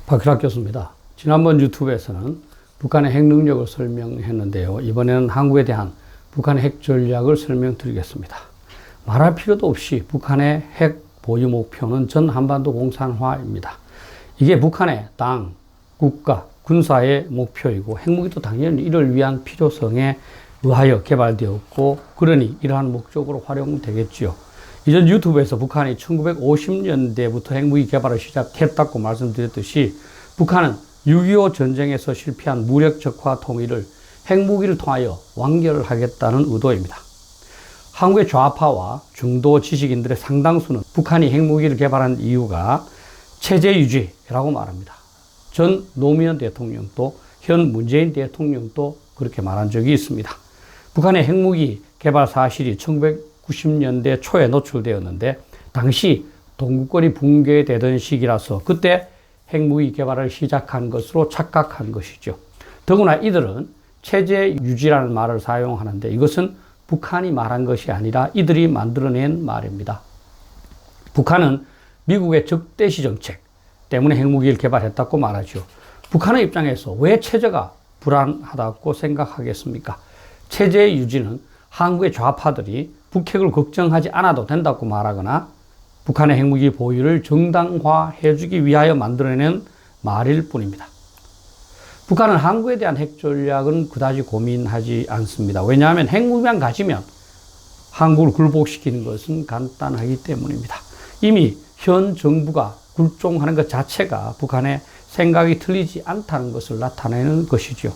박일학 교수입니다. 지난번 유튜브에서는 북한의 핵 능력을 설명했는데요. 이번에는 한국에 대한 북한의 핵 전략을 설명드리겠습니다. 말할 필요도 없이 북한의 핵 보유 목표는 전 한반도 공산화입니다. 이게 북한의 당, 국가, 군사의 목표이고 핵무기도 당연히 이를 위한 필요성에 의하여 개발되었고 그러니 이러한 목적으로 활용되겠지요. 이전 유튜브에서 북한이 1950년대부터 핵무기 개발을 시작했다고 말씀드렸듯이 북한은 6.25 전쟁에서 실패한 무력적화 통일을 핵무기를 통하여 완결하겠다는 의도입니다. 한국의 좌파와 중도 지식인들의 상당수는 북한이 핵무기를 개발한 이유가 체제 유지라고 말합니다. 전 노무현 대통령도 현 문재인 대통령도 그렇게 말한 적이 있습니다. 북한의 핵무기 개발 사실이 1990년대 초에 노출되었는데 당시 동구권이 붕괴되던 시기라서 그때 핵무기 개발을 시작한 것으로 착각한 것이죠. 더구나 이들은 체제 유지라는 말을 사용하는데 이것은 북한이 말한 것이 아니라 이들이 만들어낸 말입니다. 북한은 미국의 적대시 정책 때문에 핵무기를 개발했다고 말하죠. 북한의 입장에서 왜 체제가 불안하다고 생각하겠습니까? 체제 유지는 한국의 좌파들이 북핵을 걱정하지 않아도 된다고 말하거나 북한의 핵무기 보유를 정당화해주기 위하여 만들어낸 말일 뿐입니다. 북한은 한국에 대한 핵 전략은 그다지 고민하지 않습니다. 왜냐하면 핵무기만 가지면 한국을 굴복시키는 것은 간단하기 때문입니다. 이미 현 정부가 굴종하는 것 자체가 북한의 생각이 틀리지 않다는 것을 나타내는 것이죠.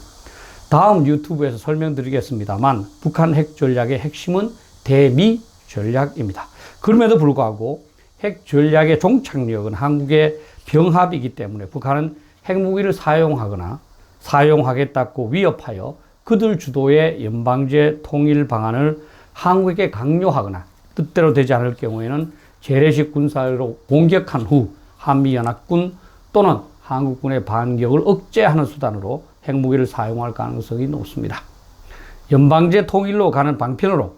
다음 유튜브에서 설명드리겠습니다만 북한 핵 전략의 핵심은 대미 전략입니다. 그럼에도 불구하고 핵 전략의 종착역은 한국의 병합이기 때문에 북한은 핵무기를 사용하거나 사용하겠다고 위협하여 그들 주도의 연방제 통일 방안을 한국에게 강요하거나 뜻대로 되지 않을 경우에는 재래식 군사로 공격한 후 한미연합군 또는 한국군의 반격을 억제하는 수단으로 핵무기를 사용할 가능성이 높습니다. 연방제 통일로 가는 방편으로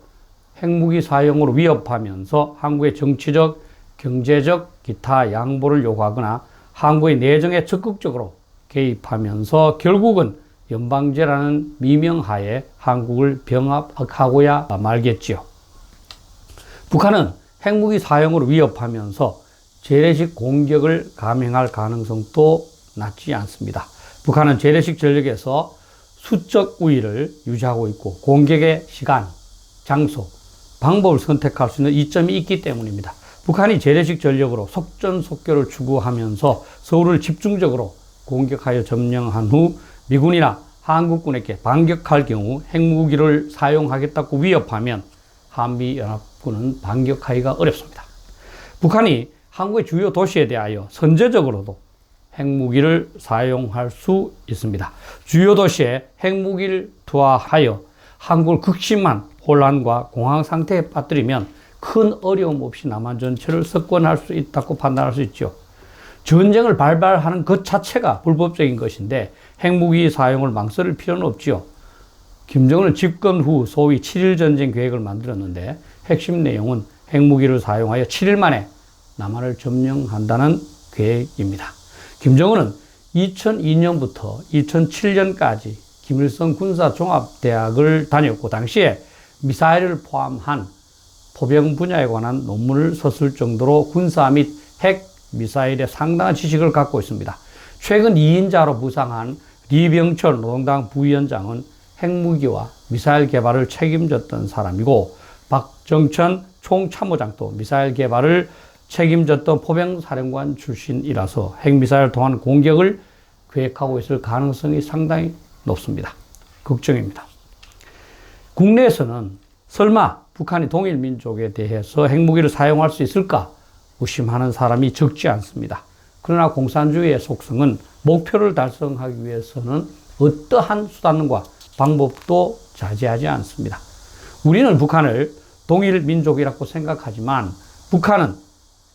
핵무기 사용으로 위협하면서 한국의 정치적, 경제적, 기타 양보를 요구하거나 한국의 내정에 적극적으로 개입하면서 결국은 연방제라는 미명하에 한국을 병합하고야 말겠지요. 북한은 핵무기 사용으로 위협하면서 재래식 공격을 감행할 가능성도 낮지 않습니다. 북한은 재래식 전력에서 수적 우위를 유지하고 있고 공격의 시간, 장소, 방법을 선택할 수 있는 이점이 있기 때문입니다. 북한이 재래식 전력으로 속전속결을 추구하면서 서울을 집중적으로 공격하여 점령한 후 미군이나 한국군에게 반격할 경우 핵무기를 사용하겠다고 위협하면 한미연합군은 반격하기가 어렵습니다. 북한이 한국의 주요 도시에 대하여 선제적으로도 핵무기를 사용할 수 있습니다. 주요 도시에 핵무기를 투하하여 한국을 극심한 혼란과 공황 상태에 빠뜨리면 큰 어려움 없이 남한 전체를 석권할 수 있다고 판단할 수 있죠. 전쟁을 발발하는 것 자체가 불법적인 것인데 핵무기 사용을 망설일 필요는 없지요. 김정은은 집권 후 소위 7.1 전쟁 계획을 만들었는데 핵심 내용은 핵무기를 사용하여 7일 만에 남한을 점령한다는 계획입니다. 김정은은 2002년부터 2007년까지 김일성 군사종합대학을 다녔고 당시에 미사일을 포함한 포병 분야에 관한 논문을 썼을 정도로 군사 및 핵 미사일에 상당한 지식을 갖고 있습니다. 최근 2인자로 부상한 리병철 노동당 부위원장은 핵무기와 미사일 개발을 책임졌던 사람이고 박정천 총참모장도 미사일 개발을 책임졌던 포병사령관 출신이라서 핵미사일을 통한 공격을 계획하고 있을 가능성이 상당히 높습니다. 걱정입니다. 국내에서는 설마 북한이 동일민족에 대해서 핵무기를 사용할 수 있을까 의심하는 사람이 적지 않습니다. 그러나 공산주의의 속성은 목표를 달성하기 위해서는 어떠한 수단과 방법도 자제하지 않습니다. 우리는 북한을 동일민족이라고 생각하지만 북한은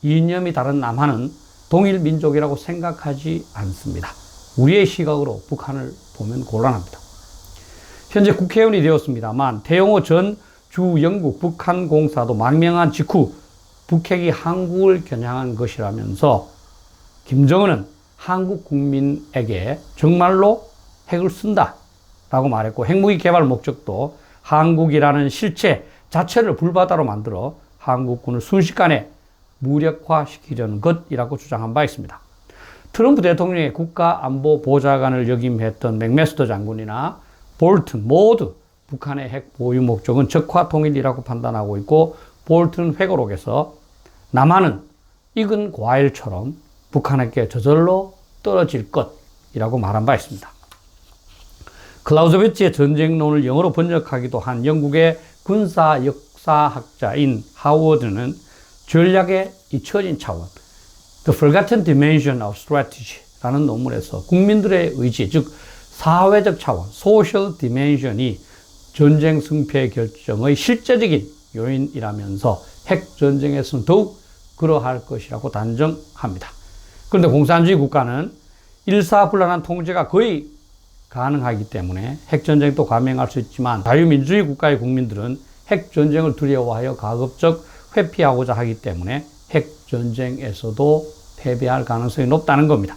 이념이 다른 남한은 동일민족이라고 생각하지 않습니다. 우리의 시각으로 북한을 보면 곤란합니다. 현재 국회의원이 되었습니다만 태영호 전 주영국 북한공사도 망명한 직후 북핵이 한국을 겨냥한 것이라면서 김정은은 한국 국민에게 정말로 핵을 쓴다라고 말했고, 핵무기 개발 목적도 한국이라는 실체 자체를 불바다로 만들어 한국군을 순식간에 무력화시키려는 것이라고 주장한 바 있습니다. 트럼프 대통령의 국가안보보좌관을 역임했던 맥메스터 장군이나 볼튼 모두 북한의 핵 보유 목적은 적화 통일이라고 판단하고 있고, 볼튼 회고록에서 남한은 익은 과일처럼 북한에게 저절로 떨어질 것이라고 말한 바 있습니다. 클라우저비츠의 전쟁론을 영어로 번역하기도 한 영국의 군사 역사학자인 하워드는 전략의 잊혀진 차원, The Forgotten Dimension of Strategy라는 논문에서 국민들의 의지, 즉 사회적 차원, Social Dimension이 전쟁 승패 결정의 실제적인 요인이라면서 핵전쟁에서는 더욱 그러할 것이라고 단정합니다. 그런데 공산주의 국가는 일사불란한 통제가 거의 가능하기 때문에 핵전쟁도 감행할 수 있지만, 자유민주주의 국가의 국민들은 핵전쟁을 두려워하여 가급적 회피하고자 하기 때문에 핵전쟁에서도 패배할 가능성이 높다는 겁니다.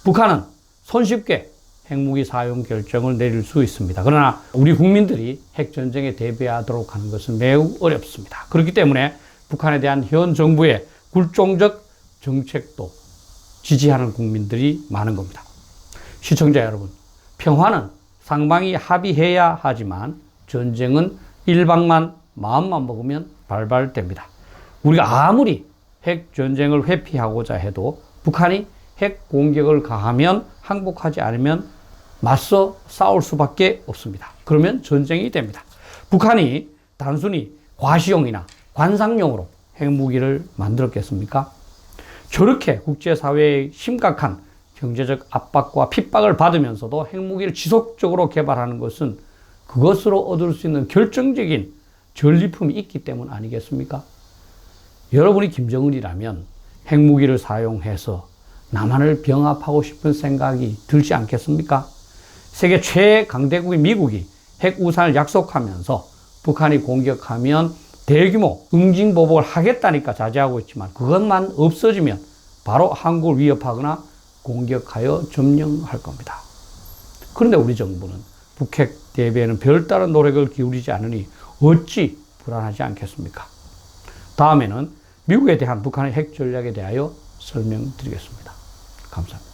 북한은 손쉽게 핵무기 사용 결정을 내릴 수 있습니다. 그러나 우리 국민들이 핵전쟁에 대비하도록 하는 것은 매우 어렵습니다. 그렇기 때문에 북한에 대한 현 정부의 굴종적 정책도 지지하는 국민들이 많은 겁니다. 시청자 여러분, 평화는 상방이 합의해야 하지만 전쟁은 일방만 마음만 먹으면 발발됩니다. 우리가 아무리 핵전쟁을 회피하고자 해도 북한이 핵 공격을 가하면 항복하지 않으면 맞서 싸울 수밖에 없습니다. 그러면 전쟁이 됩니다. 북한이 단순히 과시용이나 관상용으로 핵무기를 만들었겠습니까? 저렇게 국제사회의 심각한 경제적 압박과 핍박을 받으면서도 핵무기를 지속적으로 개발하는 것은 그것으로 얻을 수 있는 결정적인 전리품이 있기 때문 아니겠습니까? 여러분이 김정은이라면 핵무기를 사용해서 남한을 병합하고 싶은 생각이 들지 않겠습니까? 세계 최강대국인 미국이 핵우산을 약속하면서 북한이 공격하면 대규모 응징보복을 하겠다니까 자제하고 있지만, 그것만 없어지면 바로 한국을 위협하거나 공격하여 점령할 겁니다. 그런데 우리 정부는 북핵 대비에는 별다른 노력을 기울이지 않으니 어찌 불안하지 않겠습니까? 다음에는 미국에 대한 북한의 핵 전략에 대하여 설명드리겠습니다. 감사합니다.